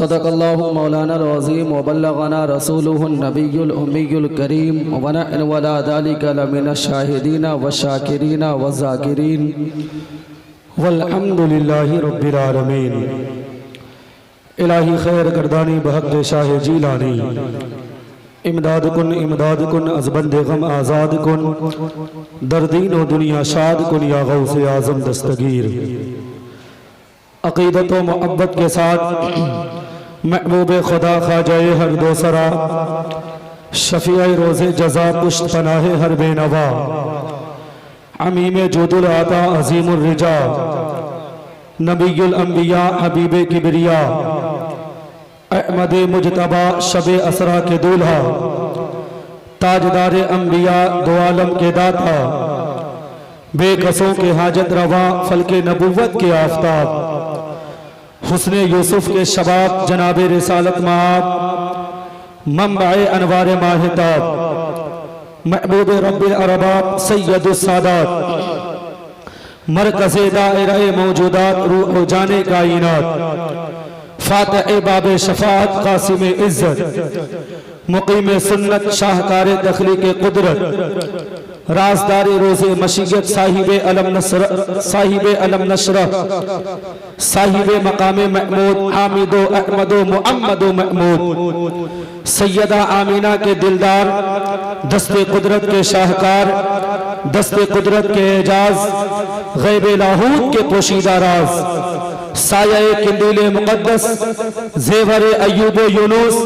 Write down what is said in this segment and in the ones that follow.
सदक़ल्लाहु मौलाना अज़ीम व बल्लगना रसूलुहुन नबियुल उम्मियुल करीम व नहनु अला ज़ालिका लमिनश शाहिदीन व शाकिरीन व ज़ाकिरीन वल्हम्दुलिल्लाहि रब्बिल आलमीन। इलाही खैर गर्दानी बहक़ शाह जीलानी इमदाद कुन अज़बंद गम आज़ाद कुन दर्दीन व दुनिया शाद कुन या गौसे आज़म दस्तगीर। अक़ीदत व मोहब्बत के साथ महबूब खुदा ख्वाजा हर दोसरा शफ़ीए रोज़े जज़ा पुश्त पनाहे हर बेनवा अमीम जुदुल आता अज़ीमुर रिजा नबीयुल अंबिया हबीबे किबरिया अहमद मुजतबा शबे असरा के दूल्हा ताजदार अंबिया दो आलम के दाता बेकसों के हाजत रवा फल के नबुव्वत के आफताब हुस्ने यूसुफ के शबाब जनाबे रिसालत माब मंबाए अनवार माहिताब महबूब रब्बिल अरबाब सैयदुस सादात मरकज़े दायरे मौजूदात रूह जाने कायनात फातिह बाबे शफाअत कासिम इज्जत मुकीम सुन्नत शाहकार तख्लीक कुदरत राजदारी रोज़े मशीयत साहिबे अलम नशर साहिबे मकामे महमूद हामिदो अहमदो मुहम्मदो महमूद सैयदा आमीना के दिलदार दस्ते कुदरत के शाहकार दस्ते कुदरत के एजाज गैबे लाहूत के पोशीदा राज साये किंदीले मुक़द्दस ज़ेवर अय्यूब यूनुस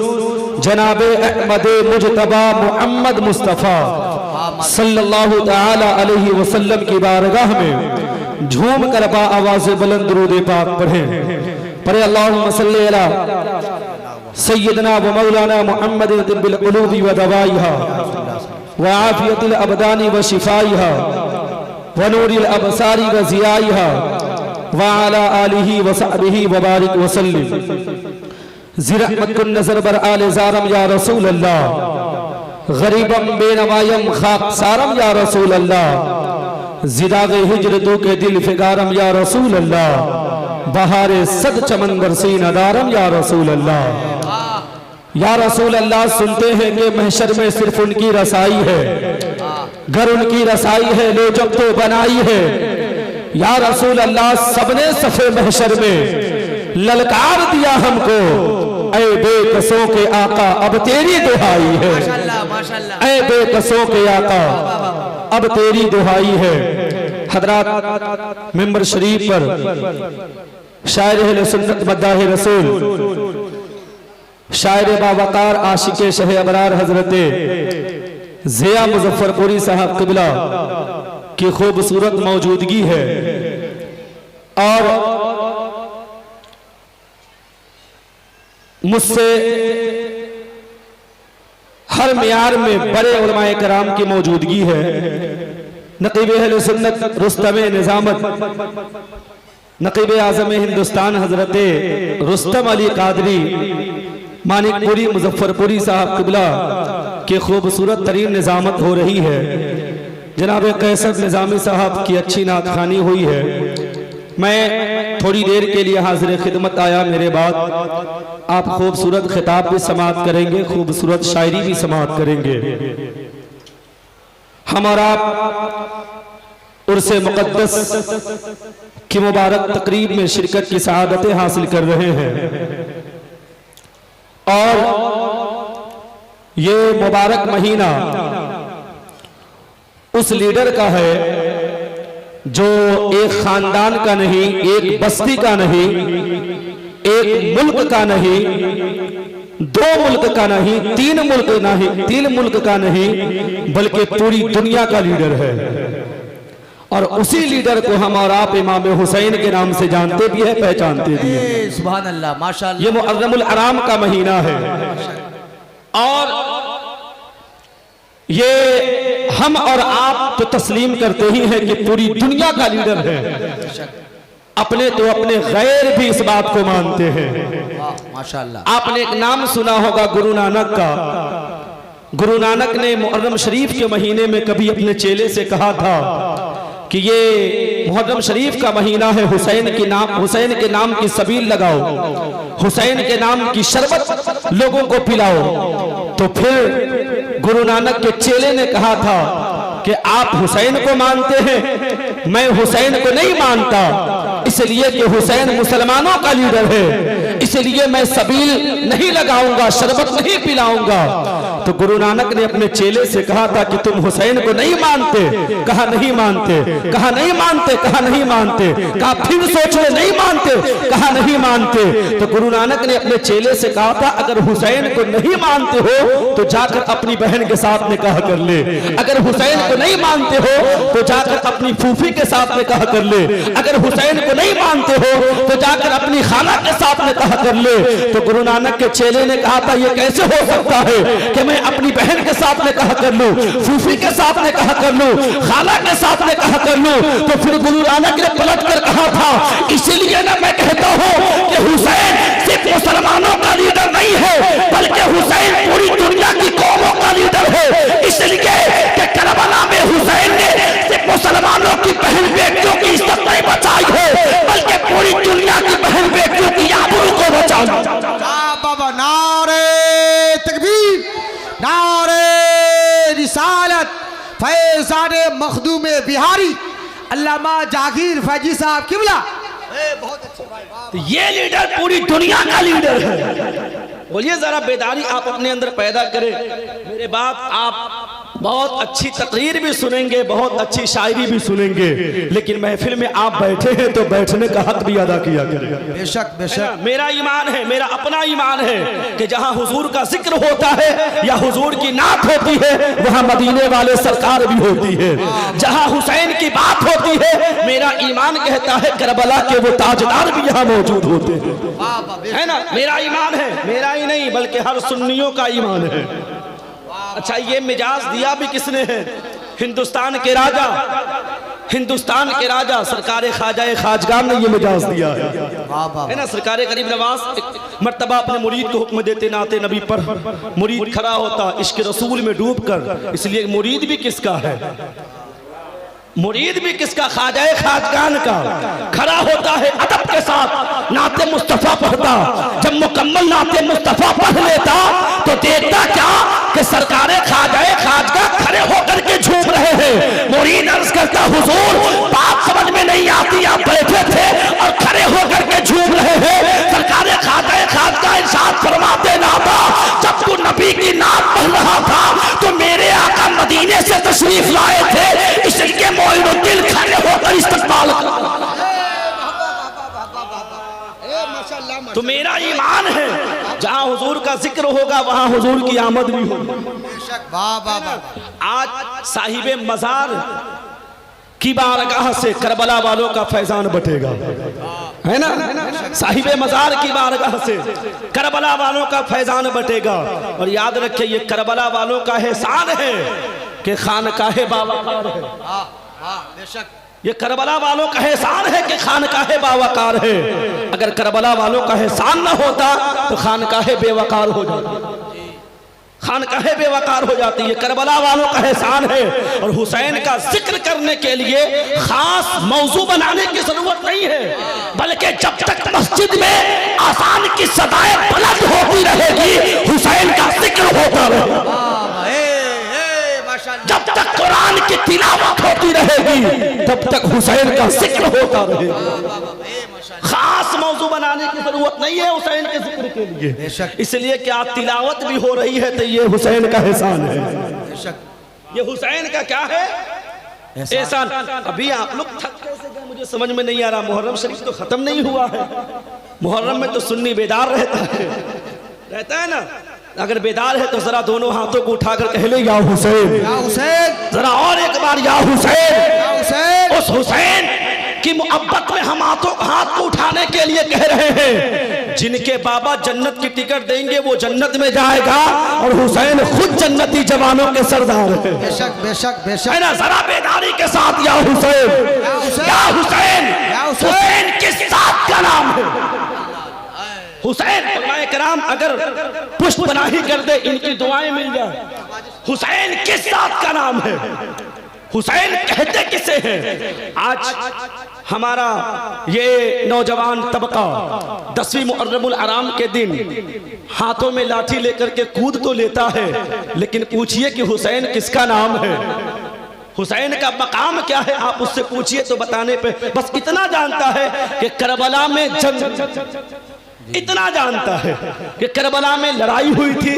जनाबे अहमद मुजतबा मुहम्मद मुस्तफ़ा सल्लल्लाहु तआला अलैहि वसल्लम की बारगाह में झूम कर बा आवाज़ बुलंद दुरूद पाक पढ़े अल्लाहुम्मा सल्ली अला सय्यदना व मौलाना मुहम्मद तिब्बिल क़ुलूबि व दवाइहा व आफियतिल अबदानी व शिफाइहा व नूरिल अबसारी व ज़ियाइहा व अला आलिहि व सहबिहि व बारिक व सल्लिम। ज़िरहमत कुन नज़र बर आले ज़ारम या रसूल अल्लाह गरीबम बेनवायम खाक सारम या रसूल अल्लाह ज़िदाग़े हिजरतों के दिल फिगारम या रसूल अल्लाह बहारे सद चमन बरसीन अदारम या रसूल अल्लाह। या रसूल अल्लाह सुनते हैं कि महशर में सिर्फ उनकी रसाई है, घर उनकी रसाई है लो जब तो बनाई है। या रसूल अल्लाह सबने सफ़े महशर में ललकार दिया हमको, ऐ बेकसों के आका अब तेरी दुहाई है, ऐ बेकसों के आका अब तेरी दुहाई है। हजरात मिंबर शरीफ पर शायर अहले सुन्नत मद्दाह रसूल शायर बावकार आशिके शह अबरार हजरते ज़िया मुज़फ्फरपुरी साहब क़िबला की खूबसूरत मौजूदगी है और मुझसे हर मियार में बड़े उलमाए कराम की मौजूदगी है। नक़ीब अहले सुन्नत रुस्तम निज़ामत नक़ीब आज़म हिंदुस्तान हजरते रुस्तम अली कादरी मानिकपुरी मुज़फ्फरपुरी साहब क़िबला के खूबसूरत तरीन निज़ामत हो रही है। जनाब कैसर निज़ामी साहब की अच्छी नात खानी हुई है। मैं थोड़ी देर के लिए हाजिर खिदमत आया, मेरे बाद आप खूबसूरत खिताब भी समाअत करेंगे, खूबसूरत शायरी भी समाअत करेंगे। हम और आप उर्से मुक़द्दस की मुबारक तकरीब में शिरकत की सआदतें हासिल कर रहे हैं और ये मुबारक महीना उस लीडर का है जो एक खानदान का नहीं, एक बस्ती का नहीं, एक मुल्क का नहीं, दो मुल्क का नहीं, तीन मुल्क का नहीं, बल्कि पूरी दुनिया का लीडर है। और उसी लीडर को हम और आप इमाम हुसैन के नाम से जानते भी है, पहचानते भी है। सुभान अल्लाह, माशाअल्लाह। ये मुअज़्ज़मुल अराम का महीना है और ये हम और आप तो तस्लीम करते ही हैं कि पूरी दुनिया का लीडर है। अपने तो अपने गैर भी इस बात को मानते हैं। माशाअल्लाह। आपने एक नाम सुना होगा गुरु नानक का। गुरु नानक ने मुहर्रम शरीफ के महीने में कभी अपने चेले से कहा था कि ये मुहर्रम शरीफ का महीना है, हुसैन के नाम की सबील लगाओ, हुसैन के नाम की शरबत लोगों को पिलाओ। तो फिर गुरु नानक के चेले ने कहा था कि आप हुसैन को मानते हैं, मैं हुसैन को नहीं मानता, इसलिए कि हुसैन मुसलमानों का लीडर है, इसलिए मैं सबील नहीं लगाऊंगा, शरबत नहीं पिलाऊंगा। तो गुरु नानक ने अपने चेले से कहा था कि तुम हुसैन को नहीं मानते? कहा नहीं मानते। कहा नहीं मानते? कहा नहीं मानते। कहा फिर सोच ले, नहीं मानते? कहा नहीं मानते। तो गुरु नानक ने अपने चेले से कहा था अगर हुसैन को नहीं मानते हो तो जाकर अपनी बहन के साथ निकाह कर ले, अगर हुसैन को नहीं मानते हो तो जाकर अपनी फूफी के साथ निकाह कर ले, अगर हुसैन को नहीं मानते हो तो जाकर अपनी खाला के साथ निकाह कर ले। तो गुरु नानक के चेले ने कहा था ये कैसे हो सकता है कि मैं अपनी बहन के साथ निकाह कर लूं, फूफी के साथ निकाह कर लूं, खाला के साथ निकाह कर लूं। तो फिर गुरु नानक ने पलट कर कहा था इसीलिए ना मैं कहता हूं कि हुसैन सिर्फ मुसलमानों का लीडर नहीं है बल्कि हुसैन पूरी दुनिया की कौमों का लीडर है। इसलिए कि करबला में हुसैन ने सिर्फ मुसलमानों की बहन बेटियों की इज्जत नहीं बचाई है बल्कि पूरी दुनिया की बहन बेटियों की आबरू को बचाई। बाबा नारे तकबीर, नारे रिसालत, फैज़ाने मखदूम बिहारी अल्लामा जागीर फैजी साहब किबला। बहुत अच्छे भाई, ये लीडर पूरी दुनिया का लीडर है। बोलिए जरा बेदारी आप अपने अंदर पैदा करें। मेरे बाप आप बहुत अच्छी तकरीर भी सुनेंगे, बहुत अच्छी शायरी भी सुनेंगे, लेकिन महफिल में आप बैठे हैं तो बैठने का हक भी अदा किया करेगा। बेशक बेशक। मेरा ईमान है, मेरा अपना ईमान है कि जहां हुजूर का जिक्र होता है या हुजूर की नात होती है वहां मदीने वाले सरकार भी होती है। जहां हुसैन की बात होती है मेरा ईमान कहता है करबला के वो ताजदार भी यहाँ मौजूद होते हैं, है ना। मेरा ईमान है, मेरा ही नहीं बल्कि हर सुन्नियों का ईमान है। अच्छा ये मिजाज दिया भी किसने है? हिंदुस्तान के राजा, हिंदुस्तान के राजा सरकार ख्वाजा खाजगान ने ये मिजाज दिया है ना। सरकार गरीब नवाज एक मर्तबा अपने मुरीद को हुक्म देते नाते नबी पर मुरीद खड़ा होता इश्क रसूल में डूबकर, इसलिए मुरीद भी किसका है? मुरीद भी किसका? ख्वाजा खाजगान का। खड़ा होता है अदब के साथ, नाते मुस्तफा पढ़ता। जब मुकम्मल नाते मुस्तफा पढ़ लेता तो देखता क्या कि सरकार ख्वाजा खाजगा खड़े होकर के झूम रहे हैं। मुरीद अर्ज करता हुजूर बात समझ में नहीं आती, आप बैठे थे और खड़े होकर के झूम रहे हैं। सरकार ख्वाजा खाजगा इरशाद फरमाते नाता जब तू नबी की नात पढ़ रहा था तो मेरे आका मदीने से तशरीफ लाए थे, इसलिए मोइनुद्दीन खड़े होकर इस्तकबाल कर। तो मेरा ईमान है जहां हुजूर का जिक्र होगा वहां हुजूर की आमद भी होगी। आज साहिबे मजार की बारगाह से करबला वालों का फैजान बटेगा, है ना। साहिबे मजार की बारगाह से करबला वालों का फैजान बटेगा। और याद रखिए ये करबला वालों का एहसान है कि खानकाहे बावकार है। ये करबला वालों का एहसान है कि खानकाहे बावकार है। अगर करबला वालों का एहसान न होता तो खानकाहे बेवकार हो जाती, खानकाहे बेवकार हो जाती है। करबला वालों का एहसान है। और हुसैन का जिक्र करने के लिए खास मौजू बनाने की जरूरत नहीं है, बल्कि जब तक मस्जिद में आसान की सदाएं बुलंद होती रहेगी हुसैन का जिक्र होता रहेगा। जब तक कुरान की तिलावत होती रहेगी तब तक हुसैन का जिक्र होता रहेगा। खास मौजू बनाने की जरूरत नहीं है हुसैन के जिक्र के लिए, इसलिए कि आप तिलावत भी हो रही है तो ये हुसैन का एहसान है। ये हुसैन का क्या है? एहसान। अभी आप लोग थक कैसे गए मुझे समझ में नहीं आ रहा। मुहर्रम शरीफ तो खत्म नहीं हुआ है। मुहर्रम में तो सुन्नी बेदार रहता है ना। अगर बेदार है तो जरा दोनों हाथों को उठाकर कह ले या हुसैन, या हुसैन। जरा और एक बार या हुसैन, या हुसैन। उस हुसैन की मोहब्बत में हम हाथ को उठाने के लिए कह रहे हैं। जिनके बाबा जन्नत की टिकट देंगे वो जन्नत में जाएगा और हुसैन खुद जन्नती जवानों के सरदार है। बेशक बेशक बेशक, है ना। जरा बेदारी के साथ या हुसैन, या हुसैन। हुसैन किस साथ का नाम है? हुसैन उलमाए कराम अगर पुष्प पनाही कर दे इनकी दुआएं मिल जाए। हुसैन किस साथ का नाम है? हुसैन कहते किसे हैं? आज हमारा ये नौजवान तबका 10वीं मुहर्रमुल हराम के दिन हाथों में लाठी लेकर के कूद तो लेता है, लेकिन पूछिए कि हुसैन किसका नाम है, हुसैन का मकाम क्या है, आप उससे पूछिए तो बताने पे बस इतना जानता है कि करबला में जंग, इतना जानता है कि करबला में लड़ाई हुई थी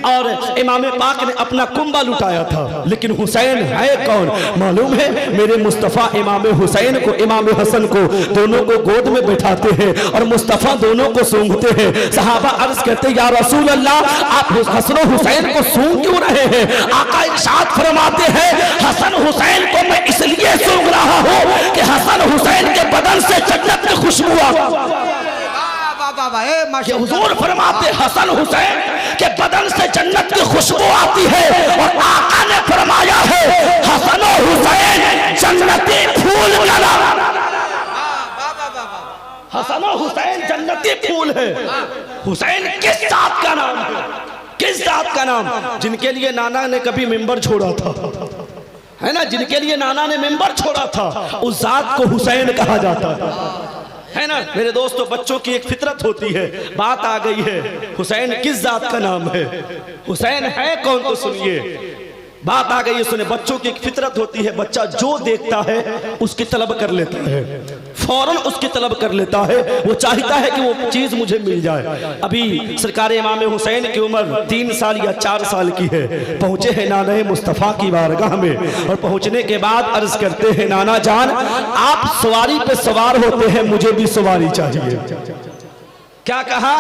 और इमाम पाक ने अपना कुंबा लुटाया था। लेकिन हुसैन है कौन मालूम है? मेरे मुस्तफ़ा इमाम हुसैन को, इमाम हसन को, दोनों को गोद में बैठाते हैं और मुस्तफ़ा दोनों को सूंघते हैं। सहाबा अर्ज करते या रसूल अल्लाह, आप हसन हुसैन को सूंघ क्यों रहे हैं? आका इरशाद फरमाते हैं हसन हुसैन को मैं इसलिए सूंघ रहा हूँ कि हसन हुसैन के बदन से जन्नत की खुशबू हुजूर फरमाते हसन हुसैन के बदन से जन्नत की खुशबू आती है और आका ने फरमाया है हसन हुसैन जन्नती फूल का नाम, हसन हुसैन जन्नती फूल है। हुसैन किस जात का नाम है? किस जात का नाम? जिनके लिए नाना ने कभी मिंबर छोड़ा था, है ना, जिनके लिए नाना ने मिंबर छोड़ा था, उस जात को हुसैन कहा जाता है ना। मेरे दोस्तों, बच्चों की एक फितरत होती है, बात आ गई है हुसैन किस जात का नाम है, हुसैन है कौन, तो सुनिए बात आ गई है, सुने। बच्चों की एक फितरत होती है, बच्चा जो देखता है उसकी तलब कर लेता है, फौरन उसकी तलब कर लेता है, वो चाहता है कि वो चीज मुझे मिल जाए। अभी सरकार इमाम हुसैन की उम्र 3 साल या 4 साल की है, पहुंचे हैं नाना मुस्तफ़ा की बारगाह में और पहुंचने के बाद अर्ज करते हैं नाना जान आप सवारी पे सवार होते हैं, मुझे भी सवारी चाहिए। क्या कहा?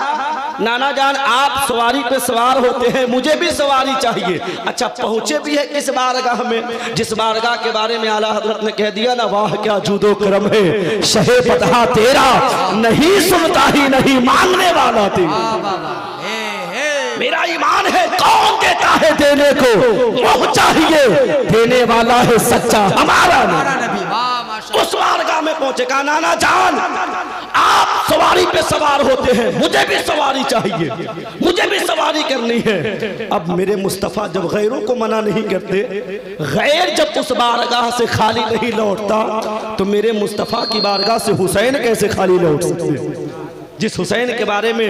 नाना जान आप सवारी पे सवार होते हैं, मुझे भी सवारी चाहिए। अच्छा, पहुंचे भी है किस बारगाह में? जिस बारगाह के बारे में आला हजरत ने कह दिया ना, वाह क्या जूदो करम है, शहे फतहा तेरा, नहीं सुनता ही नहीं मांगने वाला तेरा। मेरा ईमान है कौन देता है देने को, वो चाहिए देने वाला है सच्चा हमारा नबी। उस बारगाह में पहुंचे, कहा नाना जान आप सवारी पे सवार होते हैं, मुझे भी सवारी चाहिए, मुझे भी सवारी करनी है। अब मेरे मुस्तफ़ा जब गैरों को मना नहीं करते, गैर जब उस बारगाह से खाली नहीं लौटता, तो मेरे मुस्तफ़ा की बारगाह से हुसैन कैसे खाली लौट सकते? जिस हुसैन के बारे में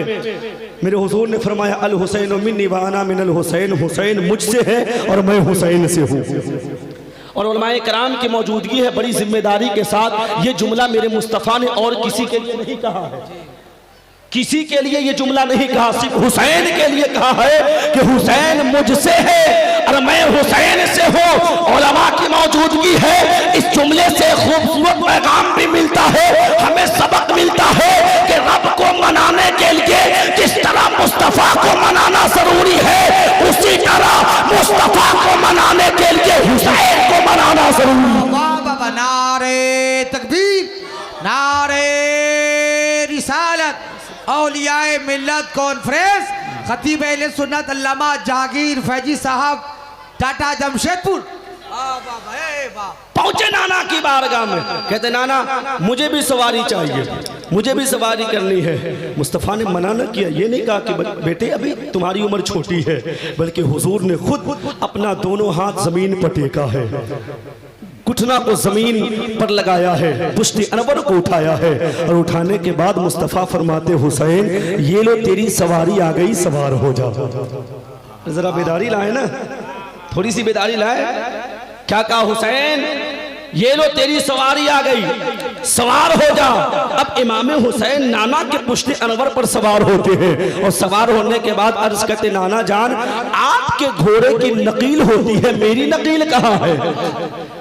मेरे हुजूर ने फरमाया अल हुसैन मिन्नी व अना मिनल हुसैन, हुसैन मुझसे है और मैं हुसैन से हूँ। और उलमाए कराम की मौजूदगी है, बड़ी जिम्मेदारी के साथ ये जुमला मेरे मुस्तफ़ा ने और किसी के लिए नहीं कहा है, किसी के लिए ये जुमला नहीं कहा, सिर्फ हुसैन के लिए कहा है कि हुसैन मुझसे है और मैं हुसैन से हूँ। उलमा की मौजूदगी है, इस जुमले से खूबसूरत पैगाम भी मिलता है, हमें सबक मिलता है कि रब को मनाने के लिए जिस तरह मुस्तफ़ा को मनाना जरूरी है, उसी तरह मुस्तफ़ा को मनाने के लिए हुसैन को मनाना जरूरी है। नारे तकबीर, नारे रिसालत, औलियाए मिल्लत कॉन्फ्रेंस, खतीब अहले सुन्नत अल्लामा जहांगीर फैजी साहब, टाटा जमशेदपुर। पहुंचे नाना की बारगाह में, कहते नाना मुझे भी सवारी चाहिए, मुझे भी सवारी करनी है। मुस्तफ़ा ने मना न किया, ये नहीं कहा कि बेटे अभी तुम्हारी उम्र छोटी है, बल्कि हुजूर ने खुद अपना दोनों हाथ जमीन पर टेका है, घुटना को जमीन पर लगाया है, पुश्ती अनवर को उठाया है और उठाने के बाद मुस्तफ़ा फरमाते हुसैन ये लो तेरी सवारी आ गई, सवार हो जा। जरा बेदारी लाए ना, थोड़ी सी बेदारी लाए। क्या कहा हुसैन? ये लो तेरी सवारी आ गई, सवार हो जा। अब इमाम हुसैन नाना के पुश्ती अनवर पर सवार होते हैं और सवार होने के बाद अर्ज करते नाना जान आपके घोड़े की नकील होती है, मेरी नकील कहाँ है?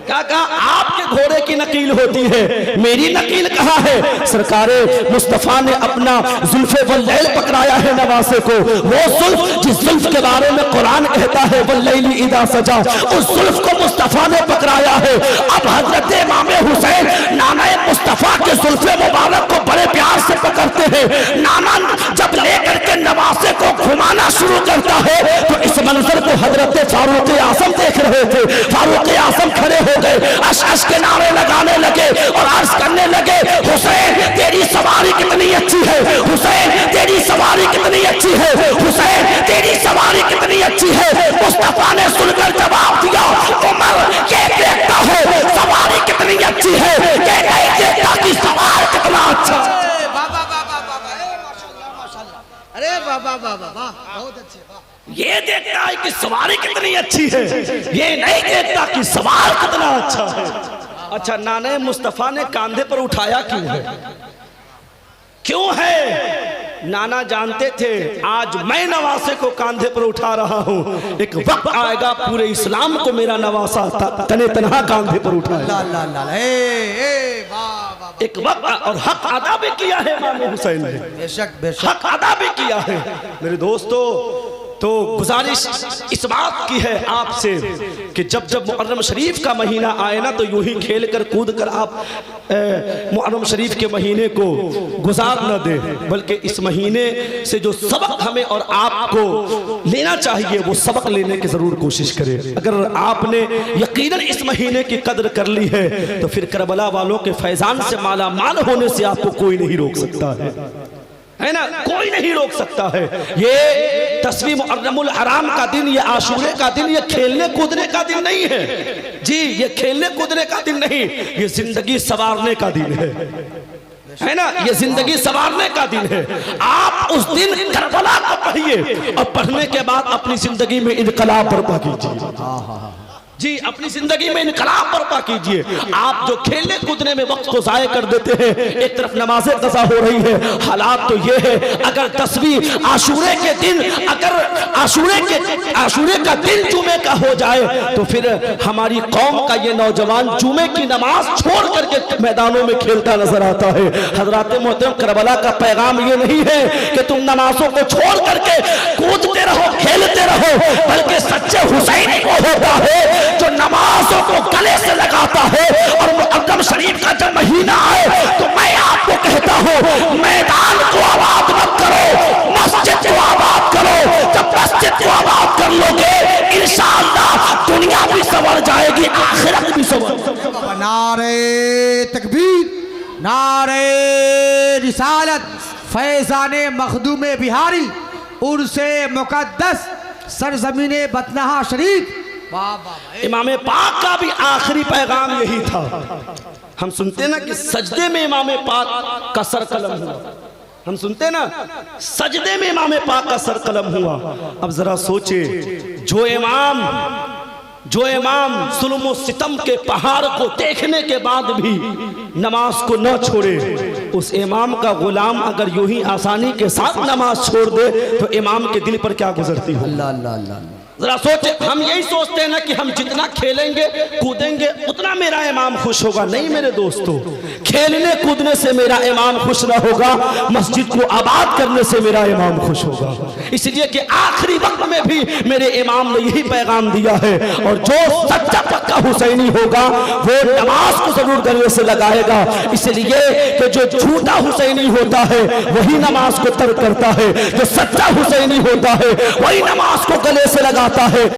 क्या कहा? आपके घोड़े की नकील होती है, मेरी नकील कहाँ है? सरकारे मुस्तफ़ा ने अपना जुल्फ़े वल्लैल पकड़ाया है नवासे को, वो जुल्फ जिस जुल्फ के बारे में कुरान कहता है वल्लैली इदा सजा, उस जुल्फ को मुस्तफ़ा ने पकड़ाया है। अब हजरत इमाम हुसैन नाना मुस्तफ़ा के जुल्फ़े मुबारक को बड़े प्यार से पकड़ते हैं। नाना जब लेकर के नवासे को घुमाना शुरू करता है तो इस मंजर को हजरत फारूक आज़म देख रहे थे। फारूक आज़म खड़े हो गए, अश के नारे लगाने लगे और अर्ज करने लगे हुसैन तेरी सवारी कितनी अच्छी है, हुसैन तेरी सवारी कितनी अच्छी है, हुसैन तेरी सवारी कितनी अच्छी है। मुस्तफ़ा ने सुनकर जवाब दिया उमर ये देखता है की सवारी कितनी अच्छी है, ये नहीं देखता कि सवार कितना अच्छा है। अच्छा, नाने मुस्तफा ने कंधे पर उठाया क्यों है? क्यों है? नाना जानते थे आज मैं नवासे को कंधे पर उठा रहा हूं, एक वक्त आएगा पूरे इस्लाम को मेरा नवासा तने तनहा कंधे पर उठाएगा। एक वक्त, और हक अदा भी किया है इमाम हुसैन ने, बेशक बेशक हक अदा भी किया है। मेरे दोस्तों, तो गुजारिश इस बात की है आपसे कि जब जब मुहर्रम शरीफ का महीना आए ना, तो यूं ही खेल कर कूद कर आप मुहर्रम शरीफ के महीने को गुजार न दे, बल्कि इस महीने से जो सबक हमें और आपको लेना चाहिए वो सबक लेने की जरूर कोशिश करें। अगर आपने यकीनन इस महीने की कदर कर ली है तो फिर करबला वालों के फैजान से माला माल होने से आपको कोई नहीं रोक सकता है ना, कोई नहीं रोक सकता है। ये तस्वीर मुहर्रमुल हराम का दिन, ये आशूरे का दिन, ये खेलने कूदने का दिन नहीं है जी, ये खेलने कूदने का दिन नहीं, ये जिंदगी संवारने का दिन है ना, ये जिंदगी संवारने का दिन है। आप उस दिन करबला को पढ़िए और पढ़ने के बाद अपनी जिंदगी में इनकलाब बर्पा कीजिए जी, अपनी जिंदगी में इनकलाब बर्पा कीजिए। आप जो खेलने कूदने में वक्त को जाया कर देते हैं, एक तरफ नमाजें कज़ा हो रही है, हालात तो ये है अगर 10वीं आशूरे के दिन, अगर आशूरे का दिन जुमे का हो जाए तो फिर हमारी कौम का ये नौजवान जुमे की नमाज छोड़ करके मैदानों में खेलता नजर आता है। हजरात मोहतरम, करबला का पैगाम ये नहीं है कि तुम नमाजों को छोड़ करके कूदते रहो, खेलते रहो, बल्कि सच्चे हुसैन को होता है जो नमाजों को गले से लगाता है। और मुहर्रम शरीफ का जब महीना आए तो मैं आपको कहता हूँ, मैदान को आबाद मत करो, मस्जिद को आबाद करो। जब मस्जिद को आबाद कर लोगे इंशाअल्लाह दुनिया भी संवर जाएगी, आखिरत भी संवर। नारे तकबीर, नारे रिसालत, फैजाने मखदूम बिहारी, उर्से मुकद्दस, सरजमीने बतनहा शरीफ। इमाम पाक का भी आखिरी पैगाम यही था। हम सुनते ना कि सजदे में इमाम पाक का सर कलम हुआ, हम सुनते ना सजदे में इमाम पाक का सर कलम हुआ। अब जरा सोचे, जो इमाम जुल्म और सितम के पहाड़ को देखने के बाद भी नमाज को न छोड़े, उस इमाम का गुलाम अगर यूं ही आसानी के साथ नमाज छोड़ दे तो इमाम के दिल पर क्या गुजरती हो। अल्लाह अल्लाह अल्लाह। जरा सोचे, हम यही सोचते हैं ना कि हम जितना खेलेंगे कूदेंगे उतना मेरा इमाम खुश होगा। नहीं मेरे दोस्तों, खेलने कूदने से मेरा इमाम खुश ना होगा, मस्जिद को आबाद करने से मेरा इमाम खुश होगा। इसलिए कि आखिरी वक्त में भी मेरे इमाम ने यही पैगाम दिया है। और जो सच्चा पक्का हुसैनी होगा वो नमाज को जरूर गले से लगाएगा, इसलिए कि जो झूठा हुसैनी होता है वही नमाज को तर्क करता है, जो सच्चा हुसैनी होता है वही नमाज को गले से लगाता है।